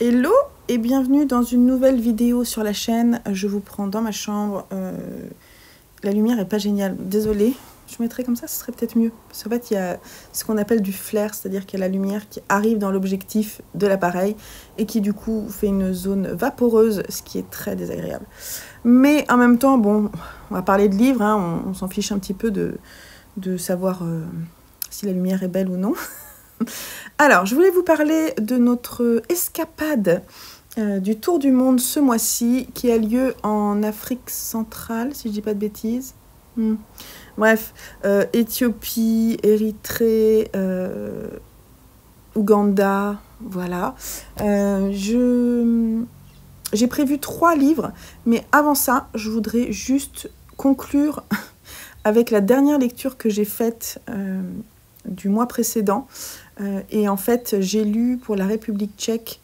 Hello et bienvenue dans une nouvelle vidéo sur la chaîne. Je vous prends dans ma chambre. La lumière est pas géniale, désolée. Je mettrais comme ça, ce serait peut-être mieux. Parce qu'en fait, il y a ce qu'on appelle du flair, c'est-à-dire qu'il y a la lumière qui arrive dans l'objectif de l'appareil et qui du coup fait une zone vaporeuse, ce qui est très désagréable. Mais en même temps, bon, on va parler de livres, hein, on s'en fiche un petit peu de savoir si la lumière est belle ou non. Alors, je voulais vous parler de notre escapade du tour du monde ce mois-ci qui a lieu en Afrique centrale, si je dis pas de bêtises. Bref, Éthiopie, Érythrée, Ouganda, voilà. J'ai prévu 3 livres, mais avant ça, je voudrais juste conclure avec la dernière lecture que j'ai faite du mois précédent. Et en fait, j'ai lu pour la République tchèque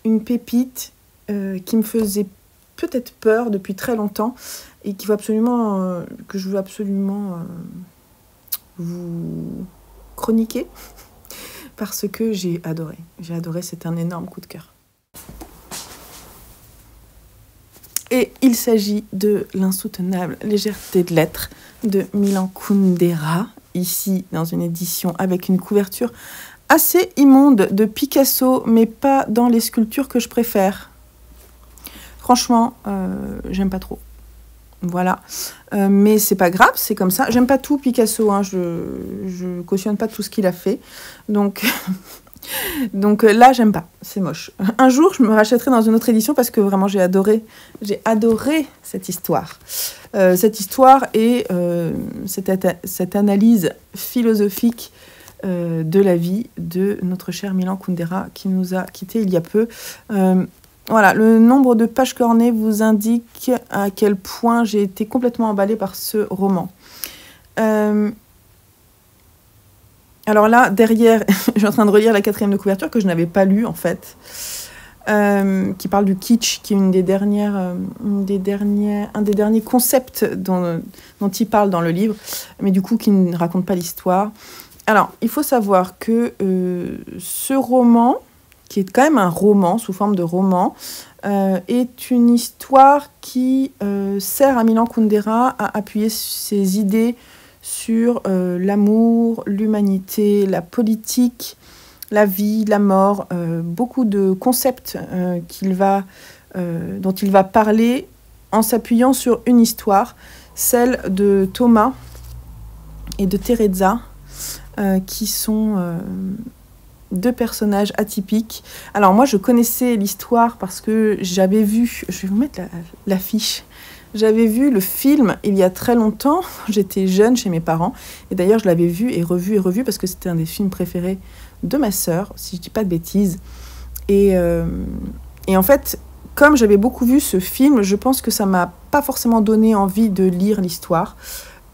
une pépite qui me faisait peut-être peur depuis très longtemps et qui va absolument, que je veux absolument vous chroniquer parce que j'ai adoré. J'ai adoré, c'est un énorme coup de cœur. Et il s'agit de L'insoutenable légèreté de l'être de Milan Kundera, ici dans une édition avec une couverture assez immonde de Picasso, mais pas dans les sculptures que je préfère. Franchement, j'aime pas trop. Voilà. Mais c'est pas grave, c'est comme ça. J'aime pas tout Picasso, hein. Je cautionne pas tout ce qu'il a fait. Donc... Donc là, j'aime pas, c'est moche. Un jour, je me rachèterai dans une autre édition parce que vraiment, j'ai adoré cette histoire. Cette histoire et cette analyse philosophique de la vie de notre cher Milan Kundera qui nous a quittés il y a peu. Voilà, le nombre de pages cornées vous indique à quel point j'ai été complètement emballée par ce roman. Alors là, derrière, je suis en train de relire la 4e de couverture que je n'avais pas lue en fait, qui parle du kitsch, qui est un des derniers concepts dont il parle dans le livre, mais du coup qui ne raconte pas l'histoire. Alors, il faut savoir que ce roman, qui est quand même un roman, sous forme de roman, est une histoire qui sert à Milan Kundera à appuyer ses idées sur l'amour, l'humanité, la politique, la vie, la mort, beaucoup de concepts dont il va parler en s'appuyant sur une histoire, celle de Thomas et de Teresa, qui sont 2 personnages atypiques. Alors moi, je connaissais l'histoire parce que j'avais vu, je vais vous mettre l'affiche. J'avais vu le film il y a très longtemps, j'étais jeune chez mes parents, et d'ailleurs je l'avais vu et revu parce que c'était un des films préférés de ma sœur, si je dis pas de bêtises. Et en fait, comme j'avais beaucoup vu ce film, je pense que ça m'a pas forcément donné envie de lire l'histoire.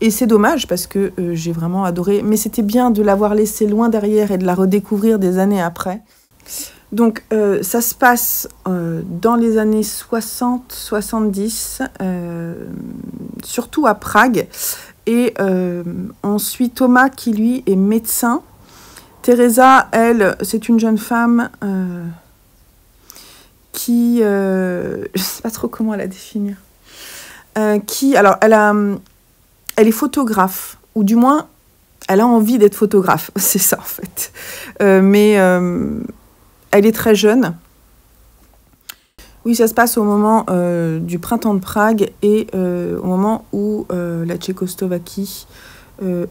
Et c'est dommage parce que j'ai vraiment adoré, mais c'était bien de l'avoir laissée loin derrière et de la redécouvrir des années après. Donc, ça se passe dans les années 60-70, surtout à Prague. Et on suit Thomas qui, lui, est médecin. Teresa, elle, c'est une jeune femme qui... je ne sais pas trop comment la définir. Alors, elle est photographe, ou du moins, elle a envie d'être photographe. C'est ça, en fait. Elle est très jeune. Oui, ça se passe au moment du printemps de Prague et au moment où la Tchécoslovaquie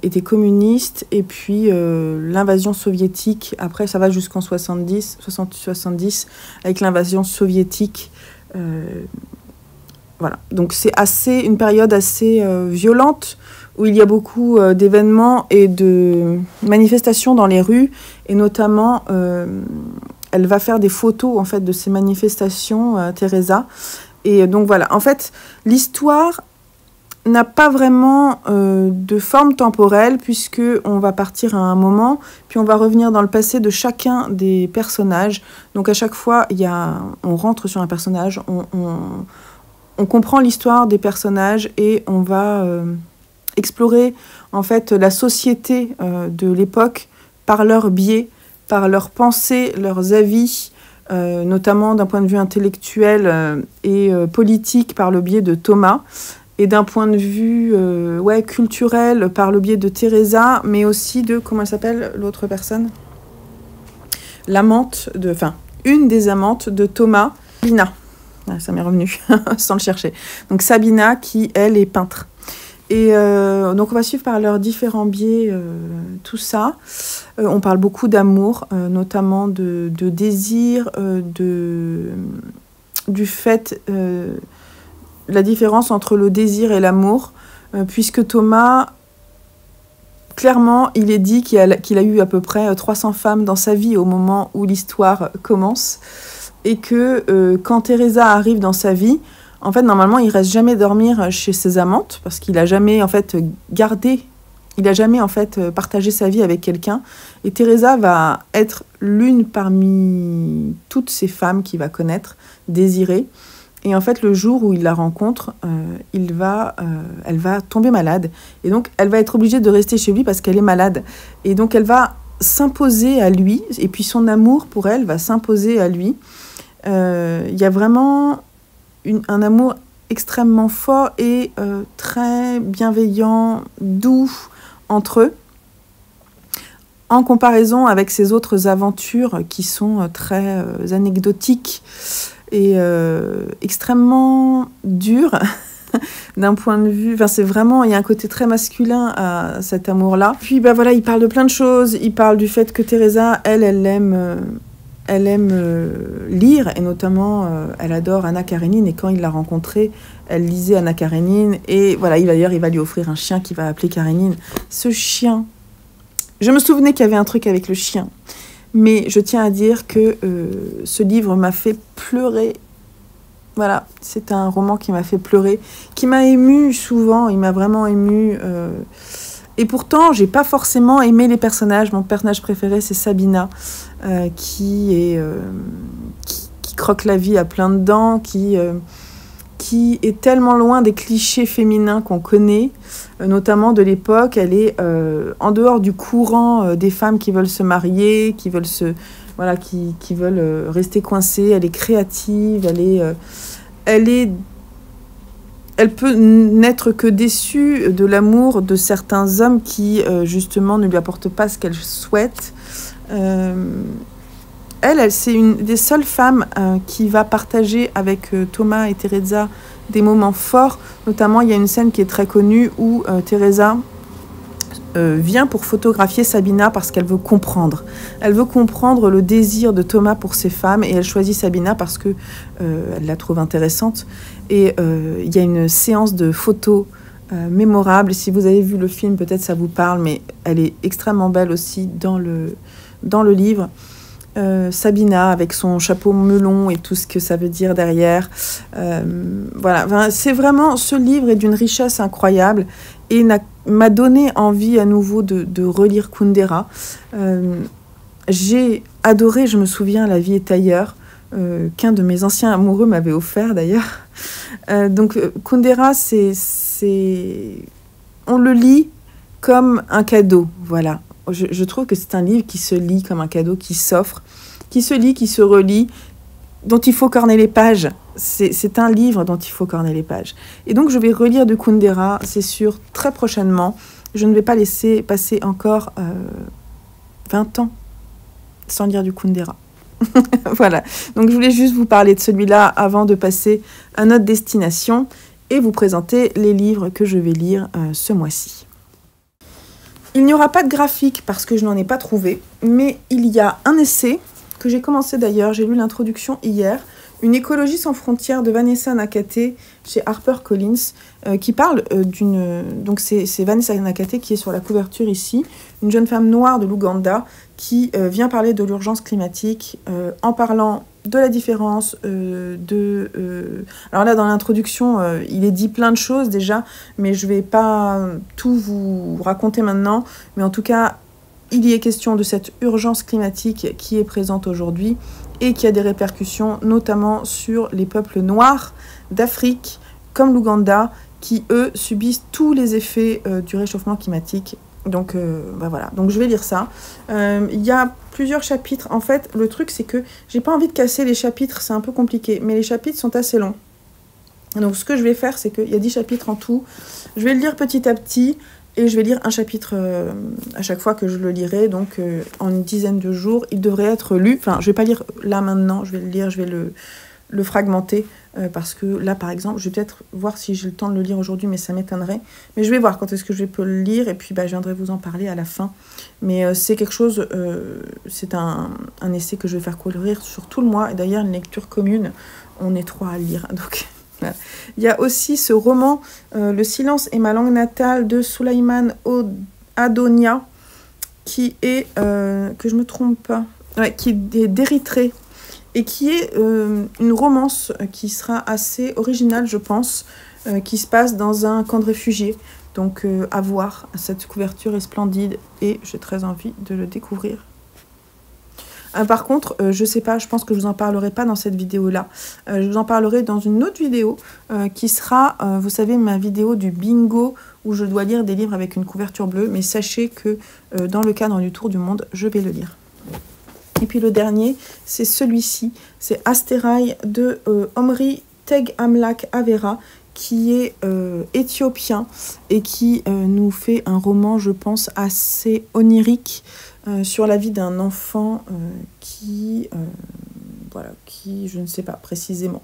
était communiste et puis l'invasion soviétique. Après, ça va jusqu'en 70 avec l'invasion soviétique. Voilà. Donc c'est une période assez violente où il y a beaucoup d'événements et de manifestations dans les rues et notamment... elle va faire des photos en fait de ces manifestations, Teresa. Et donc voilà, en fait, l'histoire n'a pas vraiment de forme temporelle puisque on va partir à un moment, puis on va revenir dans le passé de chacun des personnages. Donc à chaque fois, on rentre sur un personnage, on comprend l'histoire des personnages et on va explorer en fait la société de l'époque par leur biais, par leurs pensées, leurs avis, notamment d'un point de vue intellectuel et politique par le biais de Thomas, et d'un point de vue culturel par le biais de Teresa, mais aussi de, comment elle s'appelle l'autre personne? Une des amantes de Thomas, Sabina. Ah, ça m'est revenu, sans le chercher. Donc Sabina, qui, elle, est peintre. Et donc on va suivre par leurs différents biais tout ça. On parle beaucoup d'amour, notamment de désir, du fait... la différence entre le désir et l'amour, puisque Thomas, clairement, il est dit qu'il a eu à peu près 300 femmes dans sa vie au moment où l'histoire commence, et que quand Teresa arrive dans sa vie, en fait, normalement, il reste jamais dormir chez ses amantes, parce qu'il a jamais, en fait, partagé sa vie avec quelqu'un, et Teresa va être l'une parmi toutes ces femmes qu'il va connaître, désirée. Et en fait, le jour où il la rencontre, elle va tomber malade. Et donc, elle va être obligée de rester chez lui parce qu'elle est malade. Et donc, elle va s'imposer à lui. Et puis, son amour pour elle va s'imposer à lui. Il y a vraiment un amour extrêmement fort et très bienveillant, doux entre eux. En comparaison avec ses autres aventures qui sont très anecdotiques et extrêmement dur d'un point de vue... Enfin, c'est vraiment... Il y a un côté très masculin à cet amour-là. Puis, voilà, il parle de plein de choses. Il parle du fait que Teresa, elle aime lire, et notamment, elle adore Anna Karénine, et quand il l'a rencontrée, elle lisait Anna Karénine, et voilà, il va lui offrir un chien qu'il va appeler Karénine. Ce chien... Je me souvenais qu'il y avait un truc avec le chien. Mais je tiens à dire que ce livre m'a fait pleurer. Voilà, c'est un roman qui m'a fait pleurer, qui m'a émue souvent, il m'a vraiment émue. Et pourtant, j'ai pas forcément aimé les personnages. Mon personnage préféré, c'est Sabina, qui croque la vie à plein de dents, qui est tellement loin des clichés féminins qu'on connaît, notamment de l'époque. Elle est en dehors du courant des femmes qui veulent se marier, qui veulent qui veulent rester coincées. Elle est créative, elle peut n'être que déçue de l'amour de certains hommes qui, justement, ne lui apportent pas ce qu'elle souhaite. Elle, c'est une des seules femmes qui va partager avec Thomas et Teresa des moments forts. Notamment, il y a une scène qui est très connue où Teresa vient pour photographier Sabina parce qu'elle veut comprendre. Elle veut comprendre le désir de Thomas pour ses femmes, et elle choisit Sabina parce que elle la trouve intéressante. Et il y a une séance de photos mémorable. Si vous avez vu le film, peut-être ça vous parle, mais elle est extrêmement belle aussi dans le livre. Sabina avec son chapeau melon et tout ce que ça veut dire derrière. Voilà, enfin, c'est vraiment, ce livre est d'une richesse incroyable et m'a donné envie à nouveau de relire Kundera. J'ai adoré, je me souviens, La vie est ailleurs, qu'un de mes anciens amoureux m'avait offert d'ailleurs. Donc Kundera, on le lit comme un cadeau, voilà. Je trouve que c'est un livre qui se lit comme un cadeau, qui s'offre, qui se lit, qui se relit, dont il faut corner les pages. C'est un livre dont il faut corner les pages. Et donc, je vais relire du Kundera, c'est sûr, très prochainement. Je ne vais pas laisser passer encore 20 ans sans lire du Kundera. Voilà. Donc, je voulais juste vous parler de celui-là avant de passer à notre destination et vous présenter les livres que je vais lire ce mois-ci. Il n'y aura pas de graphique parce que je n'en ai pas trouvé, mais il y a un essai que j'ai commencé d'ailleurs, j'ai lu l'introduction hier, Une écologie sans frontières de Vanessa Nakate chez HarperCollins, qui parle donc c'est Vanessa Nakate qui est sur la couverture ici, une jeune femme noire de l'Ouganda qui vient parler de l'urgence climatique en parlant de la différence alors là dans l'introduction il est dit plein de choses déjà, mais je vais pas tout vous raconter maintenant, mais en tout cas il y est question de cette urgence climatique qui est présente aujourd'hui et qui a des répercussions notamment sur les peuples noirs d'Afrique comme l'Ouganda qui eux subissent tous les effets du réchauffement climatique. Donc voilà, donc je vais lire ça. Il y a plusieurs chapitres. En fait, le truc, c'est que j'ai pas envie de casser les chapitres, c'est un peu compliqué. Mais les chapitres sont assez longs. Donc, ce que je vais faire, c'est qu'il y a 10 chapitres en tout. Je vais le lire petit à petit. Et je vais lire un chapitre à chaque fois que je le lirai. Donc, en une dizaine de jours, il devrait être lu. Enfin, je vais pas lire là maintenant. Je vais le lire, je vais le fragmenter. Parce que là, par exemple, je vais peut-être voir si j'ai le temps de le lire aujourd'hui, mais ça m'étonnerait. Mais je vais voir quand est-ce que je peux le lire, et puis je viendrai vous en parler à la fin. Mais c'est quelque chose, c'est un essai que je vais faire courir sur tout le mois, et d'ailleurs, une lecture commune, on est 3 à le lire. Donc, voilà. Il y a aussi ce roman, Le silence est ma langue natale, de Souleymane Adonia, qui est, que je me trompe pas, ouais, qui est d'Érythrée, et qui est une romance qui sera assez originale, je pense, qui se passe dans un camp de réfugiés. Donc à voir, cette couverture est splendide et j'ai très envie de le découvrir. Par contre, je sais pas, je pense que je vous en parlerai pas dans cette vidéo-là. Je vous en parlerai dans une autre vidéo qui sera, vous savez, ma vidéo du bingo où je dois lire des livres avec une couverture bleue. Mais sachez que dans le cadre du Tour du Monde, je vais le lire. Et puis le dernier, c'est celui-ci, c'est Astéraï de Omri Teg Amlak Avera, qui est éthiopien et qui nous fait un roman, je pense, assez onirique sur la vie d'un enfant voilà, qui, je ne sais pas précisément,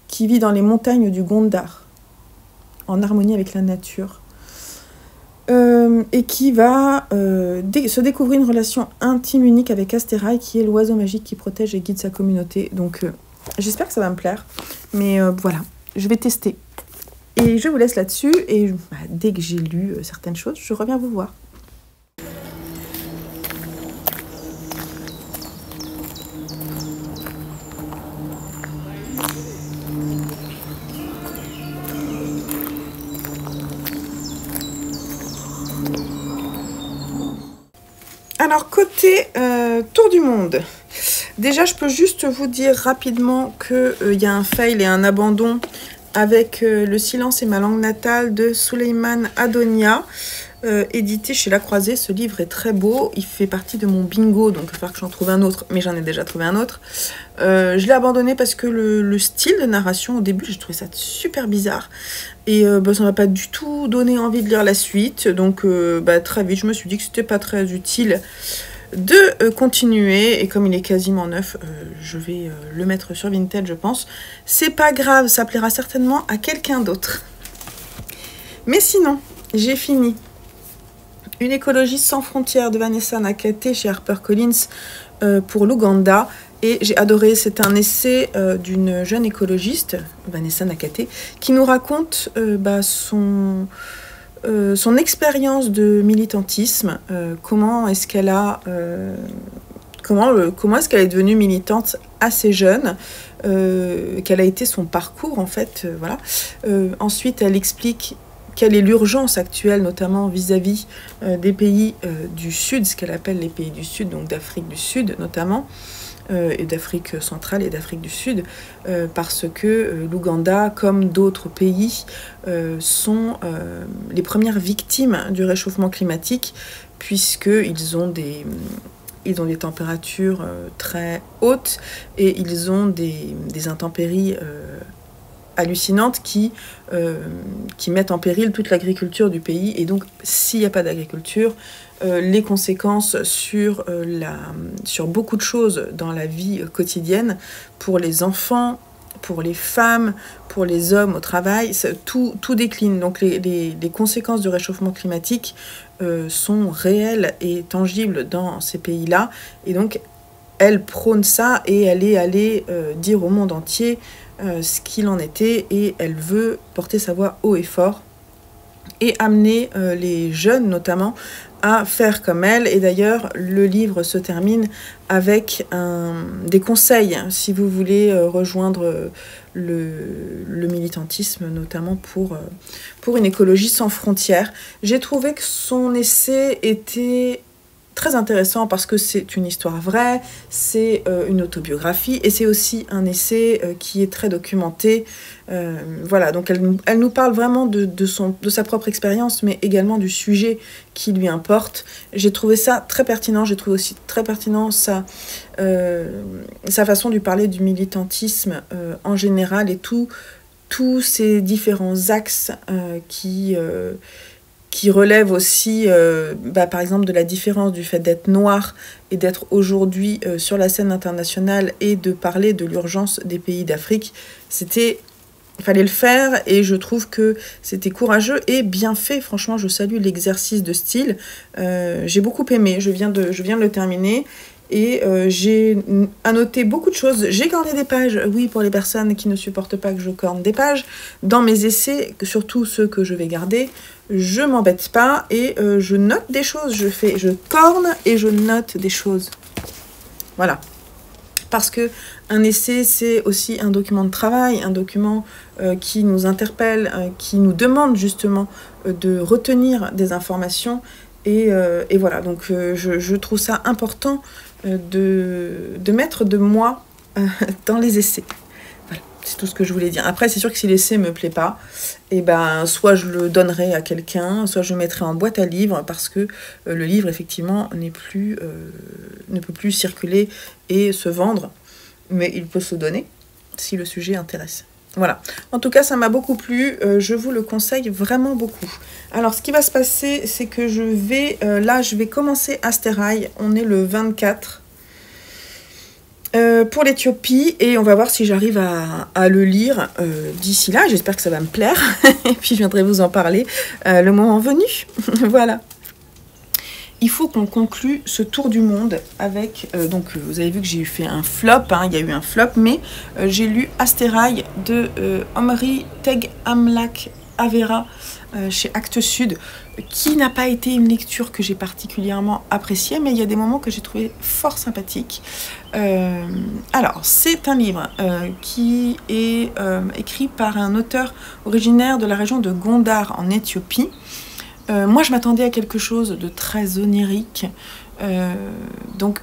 qui vit dans les montagnes du Gondar, en harmonie avec la nature. Et qui va se découvrir une relation intime unique avec Astéraï, qui est l'oiseau magique qui protège et guide sa communauté. Donc j'espère que ça va me plaire. Mais voilà, je vais tester. Et je vous laisse là-dessus. Et dès que j'ai lu certaines choses, je reviens vous voir. Alors, côté Tour du Monde, déjà, je peux juste vous dire rapidement qu'il y a un fail et un abandon avec Le silence est ma langue natale de Souleymane Adonia, édité chez La Croisée. Ce livre est très beau, il fait partie de mon bingo, donc il va falloir que j'en trouve un autre, mais j'en ai déjà trouvé un autre. Je l'ai abandonné parce que le style de narration, au début, j'ai trouvé ça super bizarre. Et ça m'a pas du tout donné envie de lire la suite. Donc très vite, je me suis dit que c'était pas très utile de continuer. Et comme il est quasiment neuf, je vais le mettre sur Vinted, je pense. C'est pas grave, ça plaira certainement à quelqu'un d'autre. Mais sinon, j'ai fini Une écologie sans frontières de Vanessa Nakate chez HarperCollins pour l'Ouganda. Et j'ai adoré, c'est un essai d'une jeune écologiste, Vanessa Nakate, qui nous raconte son expérience de militantisme, comment est-ce qu'elle est devenue militante assez jeune, quel a été son parcours en fait, voilà. Ensuite, elle explique quelle est l'urgence actuelle, notamment vis-à-vis des pays du Sud, ce qu'elle appelle les pays du Sud, donc d'Afrique du Sud notamment, et d'Afrique centrale et d'Afrique du Sud, parce que l'Ouganda, comme d'autres pays, sont les premières victimes du réchauffement climatique, puisqu'ils ont des températures très hautes et ils ont des intempéries hallucinantes qui mettent en péril toute l'agriculture du pays. Et donc, s'il n'y a pas d'agriculture, les conséquences sur beaucoup de choses dans la vie quotidienne, pour les enfants, pour les femmes, pour les hommes au travail, tout décline. Donc les conséquences du réchauffement climatique sont réelles et tangibles dans ces pays-là. Et donc, elle prône ça et elle est allée dire au monde entier ce qu'il en était, et elle veut porter sa voix haut et fort et amener les jeunes notamment à faire comme elle. Et d'ailleurs, le livre se termine avec des conseils, si vous voulez rejoindre le militantisme, notamment pour une écologie sans frontières. J'ai trouvé que son essai était très intéressant parce que c'est une histoire vraie, c'est une autobiographie et c'est aussi un essai qui est très documenté. Voilà, donc elle nous parle vraiment de sa propre expérience, mais également du sujet qui lui importe. J'ai trouvé ça très pertinent, j'ai trouvé aussi très pertinent sa façon de parler du militantisme en général et tous ces différents axes qui relève aussi, par exemple, de la différence du fait d'être noir et d'être aujourd'hui sur la scène internationale et de parler de l'urgence des pays d'Afrique. Il fallait le faire et je trouve que c'était courageux et bien fait. Franchement, je salue l'exercice de style. J'ai beaucoup aimé. Je viens de le terminer. Et j'ai annoté beaucoup de choses. J'ai corné des pages, oui, pour les personnes qui ne supportent pas que je corne des pages. Dans mes essais, surtout ceux que je vais garder, je m'embête pas et je note des choses. Je corne et je note des choses. Voilà. Parce que un essai, c'est aussi un document de travail, un document qui nous interpelle, qui nous demande justement de retenir des informations. Et voilà, donc je trouve ça important de mettre de moi dans les essais. Voilà, c'est tout ce que je voulais dire. Après, c'est sûr que si l'essai ne me plaît pas, et ben, soit je le donnerai à quelqu'un, soit je le mettrai en boîte à livres, parce que le livre, effectivement, ne peut plus circuler et se vendre, mais il peut se donner si le sujet intéresse. Voilà. En tout cas, ça m'a beaucoup plu. Je vous le conseille vraiment beaucoup. Alors, ce qui va se passer, c'est que je vais commencer Astéraï. On est le 24 pour l'Éthiopie et on va voir si j'arrive à le lire d'ici là. J'espère que ça va me plaire. Et puis, je viendrai vous en parler le moment venu. Voilà. Il faut qu'on conclue ce tour du monde avec... donc, vous avez vu que j'ai fait un flop, hein, il y a eu un flop, mais j'ai lu Astéraï de Omri Teg Amlak Avera chez Actes Sud, qui n'a pas été une lecture que j'ai particulièrement appréciée, mais il y a des moments que j'ai trouvé fort sympathiques. Alors, c'est un livre qui est écrit par un auteur originaire de la région de Gondar en Éthiopie. Moi, je m'attendais à quelque chose de très onirique, donc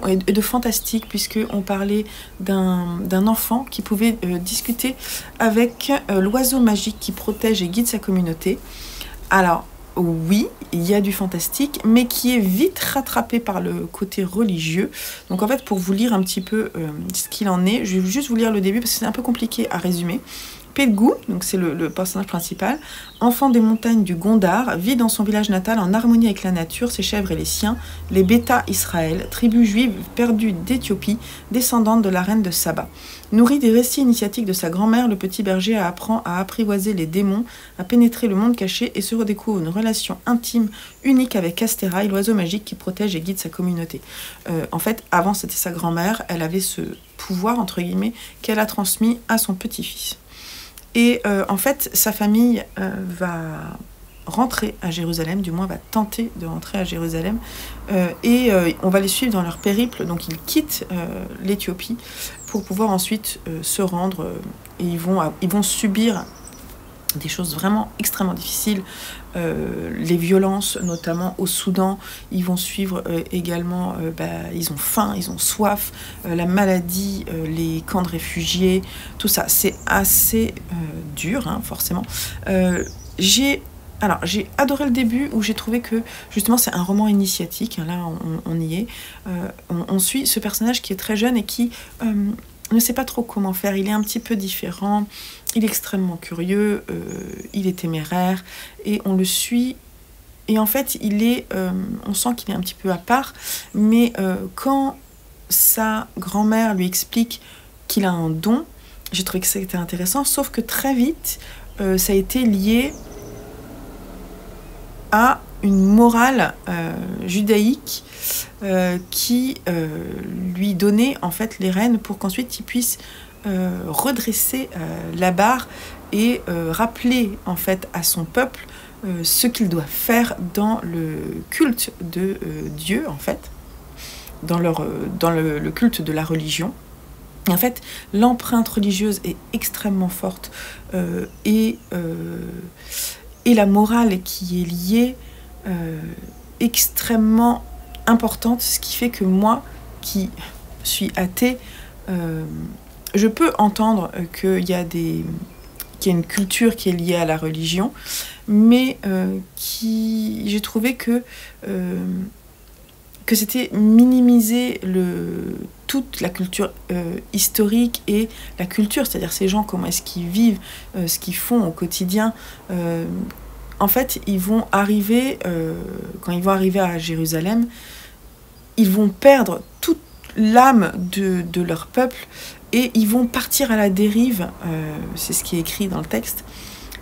et de fantastique, puisqu'on parlait d'un enfant qui pouvait discuter avec l'oiseau magique qui protège et guide sa communauté. Alors, oui, il y a du fantastique, mais qui est vite rattrapé par le côté religieux. Donc en fait, pour vous lire un petit peu ce qu'il en est, je vais juste vous lire le début, parce que c'est un peu compliqué à résumer. Pegou, donc c'est le personnage principal, enfant des montagnes du Gondar, vit dans son village natal en harmonie avec la nature, ses chèvres et les siens, les Beta Israël, tribu juive perdue d'Éthiopie, descendante de la reine de Saba. Nourri des récits initiatiques de sa grand-mère, le petit berger apprend à apprivoiser les démons, à pénétrer le monde caché et se redécouvre une relation intime, unique avec Astéraï, l'oiseau magique qui protège et guide sa communauté. En fait, avant c'était sa grand-mère, elle avait ce pouvoir, entre guillemets, qu'elle a transmis à son petit-fils. Et en fait, sa famille va rentrer à Jérusalem, du moins va tenter de rentrer à Jérusalem, et on va les suivre dans leur périple. Donc ils quittent l'Éthiopie pour pouvoir ensuite se rendre, et ils vont subir des choses vraiment extrêmement difficiles, les violences notamment au Soudan. Ils vont suivre également, ils ont faim, ils ont soif, la maladie, les camps de réfugiés, tout ça, c'est assez dur, hein, forcément. J'ai adoré le début où j'ai trouvé que justement c'est un roman initiatique, là on y est, on suit ce personnage qui est très jeune et qui ne sait pas trop comment faire, il est un petit peu différent, il est extrêmement curieux, il est téméraire et on le suit et en fait on sent qu'il est un petit peu à part, mais quand sa grand-mère lui explique qu'il a un don, j'ai trouvé que c'était intéressant, sauf que très vite ça a été lié à une morale judaïque qui lui donnait en fait les rênes pour qu'ensuite il puisse redresser la barre et rappeler en fait à son peuple ce qu'il doit faire dans le culte de Dieu, en fait, dans le culte de la religion. Et en fait, l'empreinte religieuse est extrêmement forte et la morale qui est liée extrêmement importante, ce qui fait que moi, qui suis athée, je peux entendre qu'il y a une culture qui est liée à la religion, mais j'ai trouvé que c'était minimiser toute la culture historique et la culture, c'est-à-dire ces gens, comment est-ce qu'ils vivent, ce qu'ils font au quotidien. En fait, ils vont arriver, quand ils vont arriver à Jérusalem, ils vont perdre toute l'âme de leur peuple et ils vont partir à la dérive, c'est ce qui est écrit dans le texte,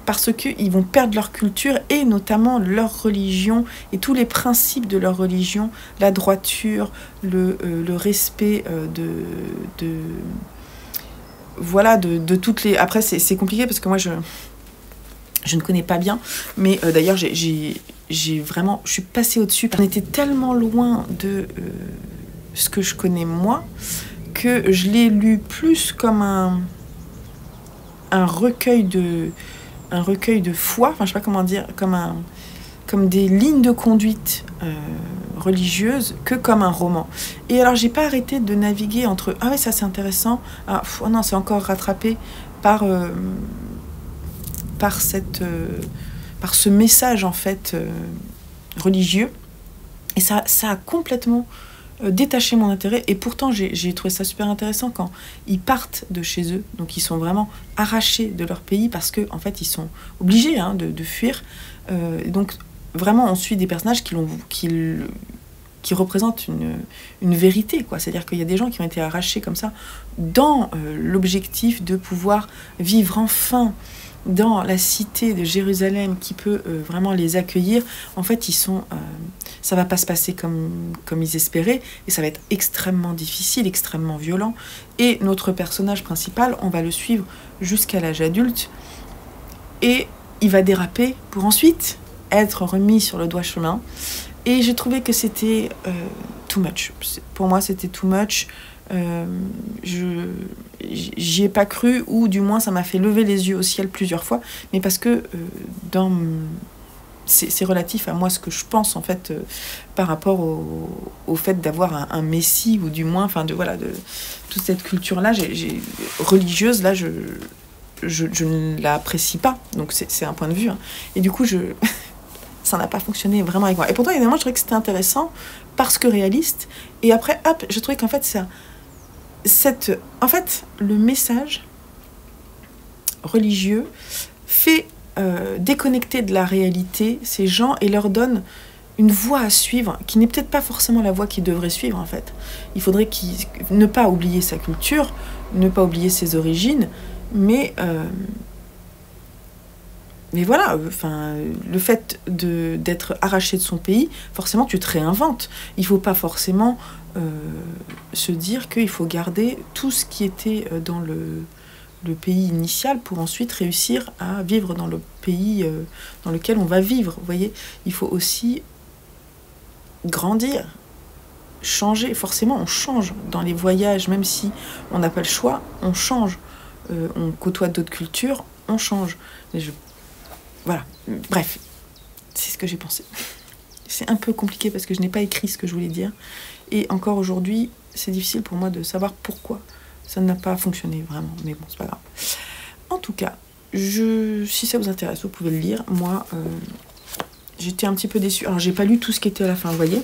parce qu'ils vont perdre leur culture et notamment leur religion et tous les principes de leur religion, la droiture, le respect de toutes les... Après, c'est compliqué parce que moi, je ne connais pas bien, mais d'ailleurs, j'ai vraiment... Je suis passée au-dessus. On était tellement loin de ce que je connais moi, que je l'ai lu plus comme un recueil de foi, enfin je sais pas comment dire, comme des lignes de conduite religieuses, que comme un roman. Et alors j'ai pas arrêté de naviguer entre ah ouais ça c'est intéressant, ah oh non c'est encore rattrapé par ce message en fait religieux, et ça a complètement détaché mon intérêt. Et pourtant j'ai trouvé ça super intéressant quand ils partent de chez eux, donc ils sont vraiment arrachés de leur pays parce que en fait ils sont obligés de fuir, donc vraiment on suit des personnages qui représentent une vérité, quoi. C'est-à-dire qu'il y a des gens qui ont été arrachés comme ça dans l'objectif de pouvoir vivre enfin dans la cité de Jérusalem qui peut vraiment les accueillir. En fait, ça va pas se passer comme ils espéraient, et ça va être extrêmement difficile, extrêmement violent. Et notre personnage principal, on va le suivre jusqu'à l'âge adulte, et il va déraper pour ensuite être remis sur le droit chemin. Et j'ai trouvé que c'était too much. Pour moi, c'était too much. J'y ai pas cru, ou du moins ça m'a fait lever les yeux au ciel plusieurs fois, mais parce que c'est relatif à moi ce que je pense en fait par rapport au fait d'avoir un messie, ou du moins enfin de toute cette culture là religieuse là, je ne l'apprécie pas, donc c'est un point de vue, et du coup ça n'a pas fonctionné vraiment avec moi. Et pourtant évidemment je trouvais que c'était intéressant parce que réaliste, et après hop je trouvais qu'en fait en fait, le message religieux fait déconnecter de la réalité ces gens et leur donne une voie à suivre qui n'est peut-être pas forcément la voie qu'ils devraient suivre en fait. Il faudrait ne pas oublier sa culture, ne pas oublier ses origines, mais voilà, le fait d'être arraché de son pays, forcément tu te réinventes. Il ne faut pas forcément se dire qu'il faut garder tout ce qui était dans le pays initial pour ensuite réussir à vivre dans le pays dans lequel on va vivre. Vous voyez, il faut aussi grandir, changer. Forcément, on change dans les voyages, même si on n'a pas le choix, on change. On côtoie d'autres cultures, on change. Voilà, bref, c'est ce que j'ai pensé. C'est un peu compliqué parce que je n'ai pas écrit ce que je voulais dire. Et encore aujourd'hui, c'est difficile pour moi de savoir pourquoi ça n'a pas fonctionné vraiment. Mais bon, c'est pas grave. En tout cas, si ça vous intéresse, vous pouvez le lire. Moi, j'étais un petit peu déçue. Alors, j'ai pas lu tout ce qui était à la fin, vous voyez.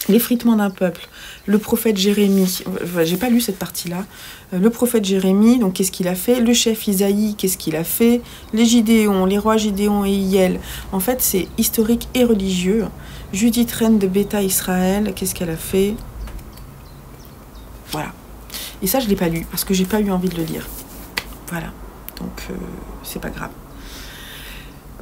L'effritement d'un peuple, le prophète Jérémie, j'ai pas lu cette partie-là. Le prophète Jérémie, donc qu'est-ce qu'il a fait? Le chef Isaïe, qu'est-ce qu'il a fait? Les rois Gidéon et Hiel. En fait, c'est historique et religieux. Judith, reine de Bétha Israël, qu'est-ce qu'elle a fait? Voilà. Et ça, je l'ai pas lu parce que j'ai pas eu envie de le lire. Voilà. Donc, c'est pas grave.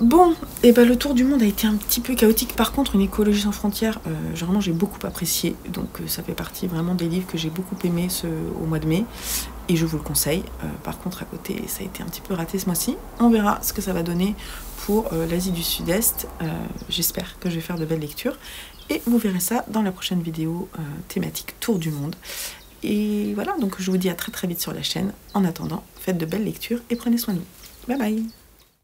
Bon, et le tour du monde a été un petit peu chaotique. Par contre, Une écologie sans frontières, généralement j'ai beaucoup apprécié. Donc ça fait partie vraiment des livres que j'ai beaucoup aimé au mois de mai. Et je vous le conseille. Par contre, à côté, ça a été un petit peu raté ce mois-ci. On verra ce que ça va donner pour l'Asie du Sud-Est. J'espère que je vais faire de belles lectures. Et vous verrez ça dans la prochaine vidéo thématique Tour du monde. Et voilà, donc je vous dis à très très vite sur la chaîne. En attendant, faites de belles lectures et prenez soin de vous. Bye bye!